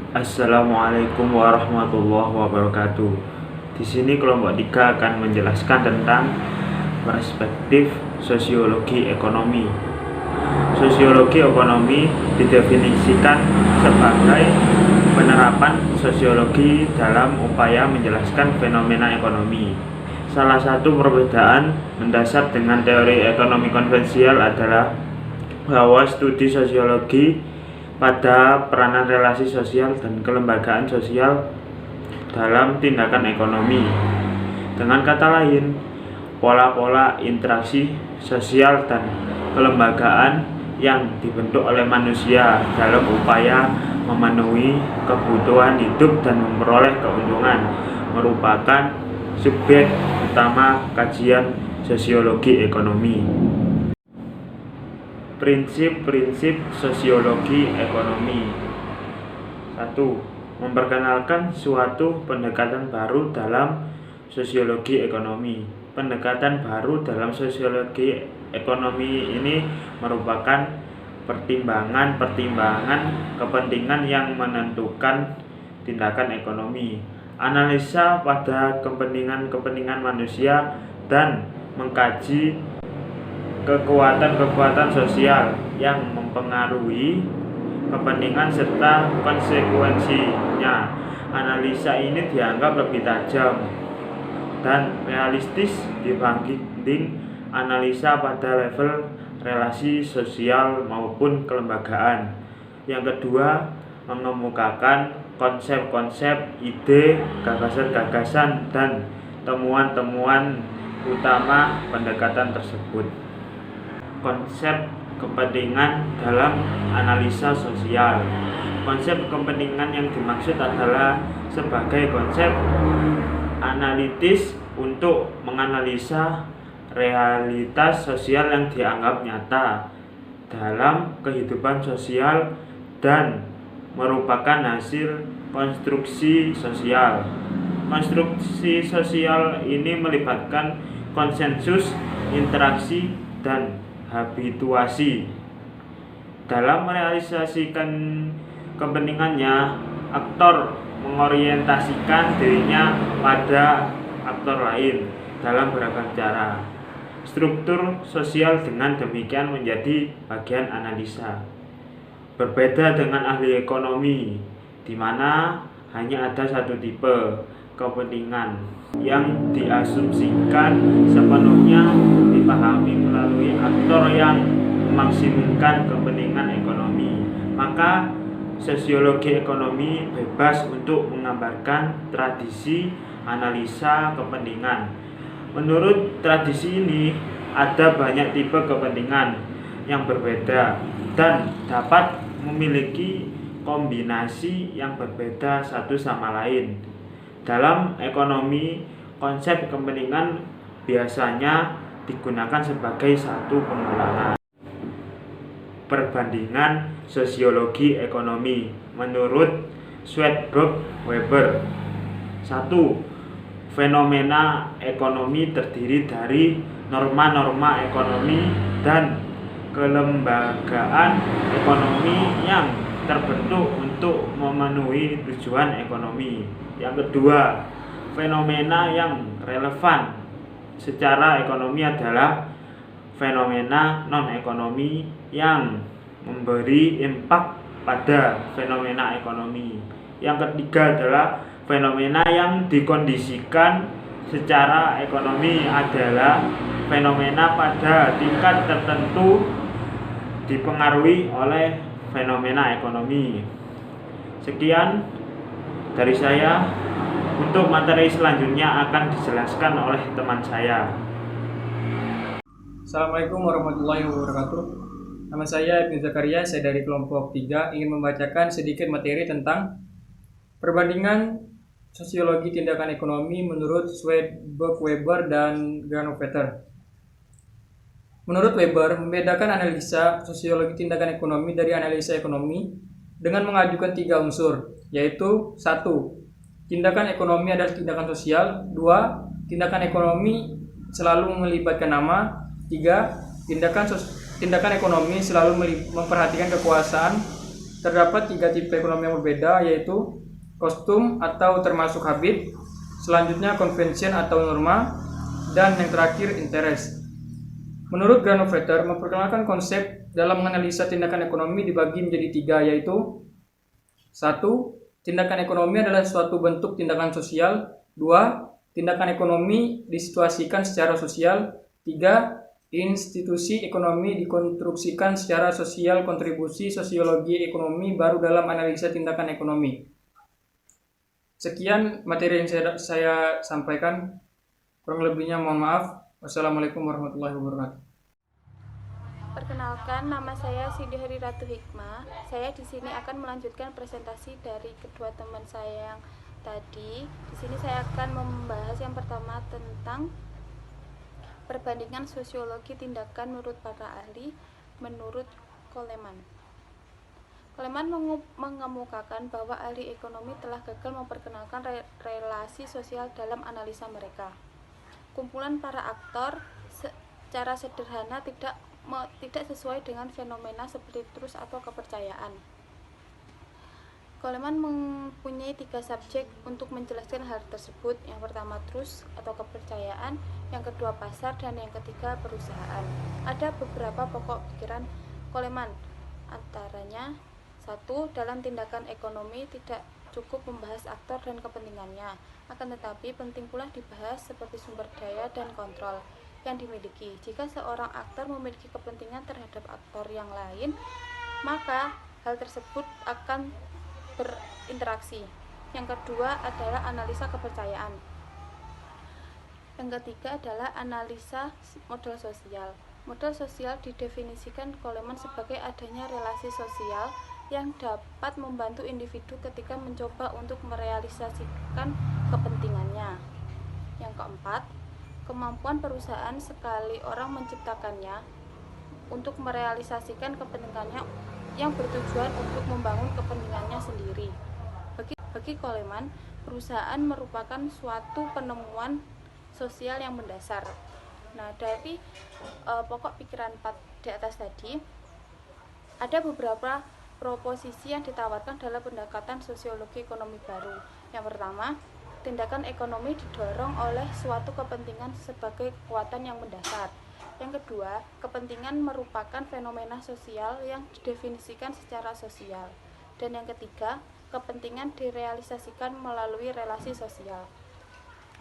Assalamualaikum warahmatullahi wabarakatuh. Di sini kelompok 3 akan menjelaskan tentang perspektif sosiologi ekonomi. Sosiologi ekonomi didefinisikan sebagai penerapan sosiologi dalam upaya menjelaskan fenomena ekonomi. Salah satu perbedaan mendasar dengan teori ekonomi konvensional adalah bahwa studi sosiologi pada peranan relasi sosial dan kelembagaan sosial dalam tindakan ekonomi. Dengan kata lain, pola-pola interaksi sosial dan kelembagaan yang dibentuk oleh manusia dalam upaya memenuhi kebutuhan hidup dan memperoleh keuntungan merupakan subjek utama kajian sosiologi ekonomi. Prinsip-prinsip sosiologi ekonomi. 1. Memperkenalkan suatu pendekatan baru dalam sosiologi ekonomi. Pendekatan baru dalam sosiologi ekonomi ini merupakan pertimbangan-pertimbangan kepentingan yang menentukan tindakan ekonomi, analisa pada kepentingan-kepentingan manusia, dan mengkaji kekuatan-kekuatan sosial yang mempengaruhi kepentingan serta konsekuensinya. Analisa ini dianggap lebih tajam dan realistis dibanding analisa pada level relasi sosial maupun kelembagaan. Yang kedua, mengemukakan konsep-konsep, ide, gagasan-gagasan, dan temuan-temuan utama pendekatan tersebut. Konsep kepentingan dalam analisa sosial. Konsep kepentingan yang dimaksud adalah sebagai konsep analitis untuk menganalisa realitas sosial yang dianggap nyata dalam kehidupan sosial dan merupakan hasil konstruksi sosial. Konstruksi sosial ini melibatkan konsensus, interaksi, dan habituasi. Dalam merealisasikan kepentingannya, aktor mengorientasikan dirinya pada aktor lain dalam beragam cara. Struktur sosial dengan demikian menjadi bagian analisa. Berbeda dengan ahli ekonomi, di mana hanya ada satu tipe kepentingan yang diasumsikan sepenuhnya dipahami melalui aktor yang memaksimumkan kepentingan ekonomi. Maka sosiologi ekonomi bebas untuk menggambarkan tradisi analisa kepentingan. Menurut tradisi ini, ada banyak tipe kepentingan yang berbeda dan dapat memiliki kombinasi yang berbeda satu sama lain. Dalam ekonomi, konsep kepentingan biasanya digunakan sebagai satu pengulangan. Perbandingan sosiologi ekonomi menurut Swedborg Weber. 1. Fenomena ekonomi terdiri dari norma-norma ekonomi dan kelembagaan ekonomi yang terbentuk untuk memenuhi tujuan ekonomi. Yang kedua, fenomena yang relevan secara ekonomi adalah fenomena non-ekonomi yang memberi impak pada fenomena ekonomi. Yang ketiga adalah fenomena yang dikondisikan secara ekonomi adalah fenomena pada tingkat tertentu dipengaruhi oleh fenomena ekonomi. Sekian dari saya. Untuk materi selanjutnya akan dijelaskan oleh teman saya. Assalamualaikum warahmatullahi wabarakatuh. Nama saya Ibnu Zakaria, saya dari kelompok 3 ingin membacakan sedikit materi tentang perbandingan sosiologi tindakan ekonomi menurut Swedborg Weber dan Granovetter. Menurut Weber, membedakan analisa sosiologi tindakan ekonomi dari analisa ekonomi dengan mengajukan 3 unsur, yaitu 1. Tindakan ekonomi adalah tindakan sosial. 2. Tindakan ekonomi selalu melibatkan nama. 3. Tindakan ekonomi selalu memperhatikan kekuasaan terdapat 3 tipe ekonomi yang berbeda, yaitu kostum atau termasuk habit, selanjutnya convention atau norma, dan yang terakhir interest. Menurut Granovetter, memperkenalkan konsep dalam menganalisa tindakan ekonomi dibagi menjadi 3, yaitu 1. Tindakan ekonomi adalah suatu bentuk tindakan sosial. 2. Tindakan ekonomi disituasikan secara sosial. 3. Institusi ekonomi dikonstruksikan secara sosial. Kontribusi sosiologi ekonomi baru dalam analisa tindakan ekonomi. Sekian materi yang saya sampaikan. Kurang lebihnya mohon maaf. Wassalamualaikum warahmatullahi wabarakatuh. Perkenalkan, nama saya Siti Hari Ratu Hikmah. Saya di sini akan melanjutkan presentasi dari kedua teman saya yang tadi. Di sini saya akan membahas yang pertama tentang perbandingan sosiologi tindakan menurut para ahli menurut Coleman. Coleman mengemukakan bahwa ahli ekonomi telah gagal memperkenalkan relasi sosial dalam analisa mereka. Kumpulan para aktor secara sederhana tidak sesuai dengan fenomena seperti trust atau kepercayaan. Coleman mempunyai 3 subjek untuk menjelaskan hal tersebut. Yang pertama trust atau kepercayaan, yang kedua pasar, dan yang ketiga perusahaan. Ada beberapa pokok pikiran Coleman, antaranya 1. Dalam tindakan ekonomi tidak cukup membahas aktor dan kepentingannya, akan tetapi penting pula dibahas seperti sumber daya dan kontrol yang dimiliki. Jika seorang aktor memiliki kepentingan terhadap aktor yang lain, maka hal tersebut akan berinteraksi. Yang kedua adalah analisa kepercayaan. Yang ketiga adalah analisa model sosial. Model sosial didefinisikan Coleman sebagai adanya relasi sosial yang dapat membantu individu ketika mencoba untuk merealisasikan kepentingannya. Yang keempat, kemampuan perusahaan sekali orang menciptakannya untuk merealisasikan kepentingannya yang bertujuan untuk membangun kepentingannya sendiri. Bagi Coleman, perusahaan merupakan suatu penemuan sosial yang mendasar. Nah, dari pokok pikiran 4 di atas tadi, ada beberapa proposisi yang ditawarkan dalam pendekatan sosiologi ekonomi baru. Yang pertama, tindakan ekonomi didorong oleh suatu kepentingan sebagai kekuatan yang mendasar. Yang kedua, kepentingan merupakan fenomena sosial yang didefinisikan secara sosial. Dan yang ketiga, kepentingan direalisasikan melalui relasi sosial.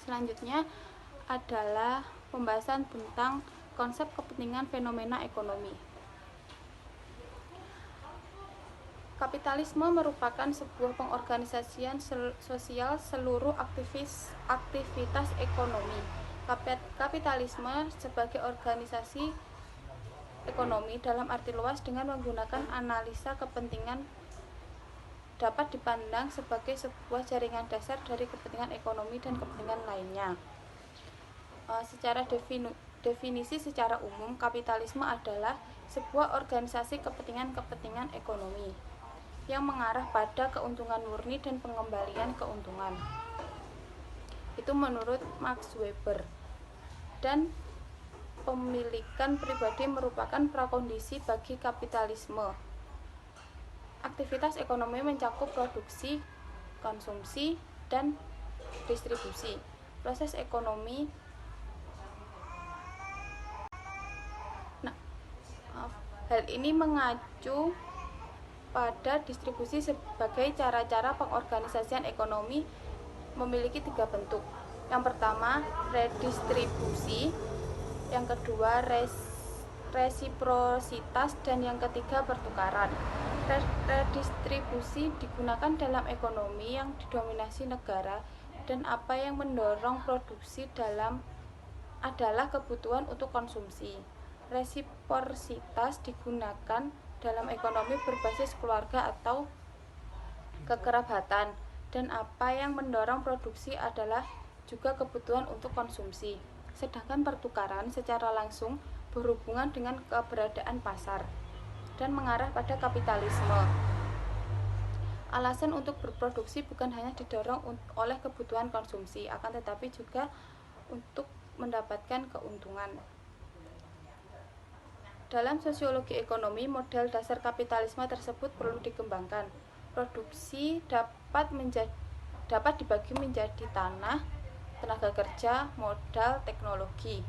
Selanjutnya adalah pembahasan tentang konsep kepentingan fenomena ekonomi. Kapitalisme merupakan sebuah pengorganisasian sosial seluruh aktivitas ekonomi. Kapitalisme sebagai organisasi ekonomi dalam arti luas dengan menggunakan analisa kepentingan dapat dipandang sebagai sebuah jaringan dasar dari kepentingan ekonomi dan kepentingan lainnya. Secara definisi secara umum, kapitalisme adalah sebuah organisasi kepentingan ekonomi yang mengarah pada keuntungan murni dan pengembalian keuntungan. Itu menurut Max Weber. Dan pemilikan pribadi merupakan prakondisi bagi kapitalisme. Aktivitas ekonomi mencakup produksi, konsumsi, dan distribusi. Proses ekonomi hal ini mengacu pada distribusi sebagai cara-cara pengorganisasian ekonomi memiliki 3 bentuk. Yang pertama, redistribusi, yang kedua, resiprositas, dan yang ketiga, pertukaran. Redistribusi digunakan dalam ekonomi yang didominasi negara, dan apa yang mendorong produksi adalah kebutuhan untuk konsumsi. Resiprositas digunakan dalam ekonomi berbasis keluarga atau kekerabatan, dan apa yang mendorong produksi adalah juga kebutuhan untuk konsumsi. Sedangkan pertukaran secara langsung berhubungan dengan keberadaan pasar dan mengarah pada kapitalisme. Alasan untuk berproduksi bukan hanya didorong oleh kebutuhan konsumsi, akan tetapi juga untuk mendapatkan keuntungan. Dalam sosiologi ekonomi, model dasar kapitalisme tersebut perlu dikembangkan. Produksi dapat dibagi menjadi tanah, tenaga kerja, modal, teknologi,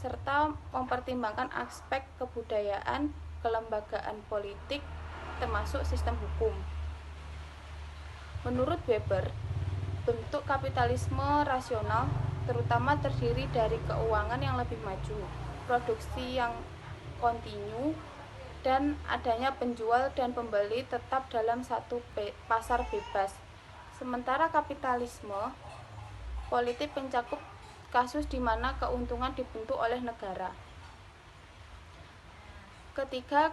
serta mempertimbangkan aspek kebudayaan, kelembagaan politik, termasuk sistem hukum. Menurut Weber, bentuk kapitalisme rasional terutama terdiri dari keuangan yang lebih maju, produksi yang kontinu, dan adanya penjual dan pembeli tetap dalam satu pasar bebas. Sementara kapitalisme politik mencakup kasus di mana keuntungan dibentuk oleh negara. Ketiga,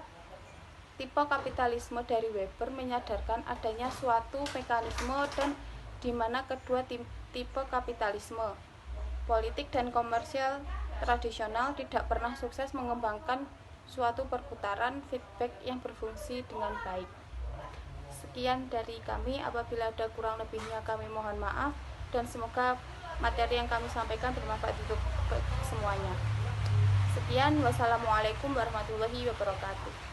tipe kapitalisme dari Weber menyadarkan adanya suatu mekanisme dan di mana kedua tipe kapitalisme politik dan komersial tradisional tidak pernah sukses mengembangkan suatu perputaran feedback yang berfungsi dengan baik. Sekian dari kami, apabila ada kurang lebihnya kami mohon maaf, dan semoga materi yang kami sampaikan bermanfaat untuk semuanya. Sekian, wassalamualaikum warahmatullahi wabarakatuh.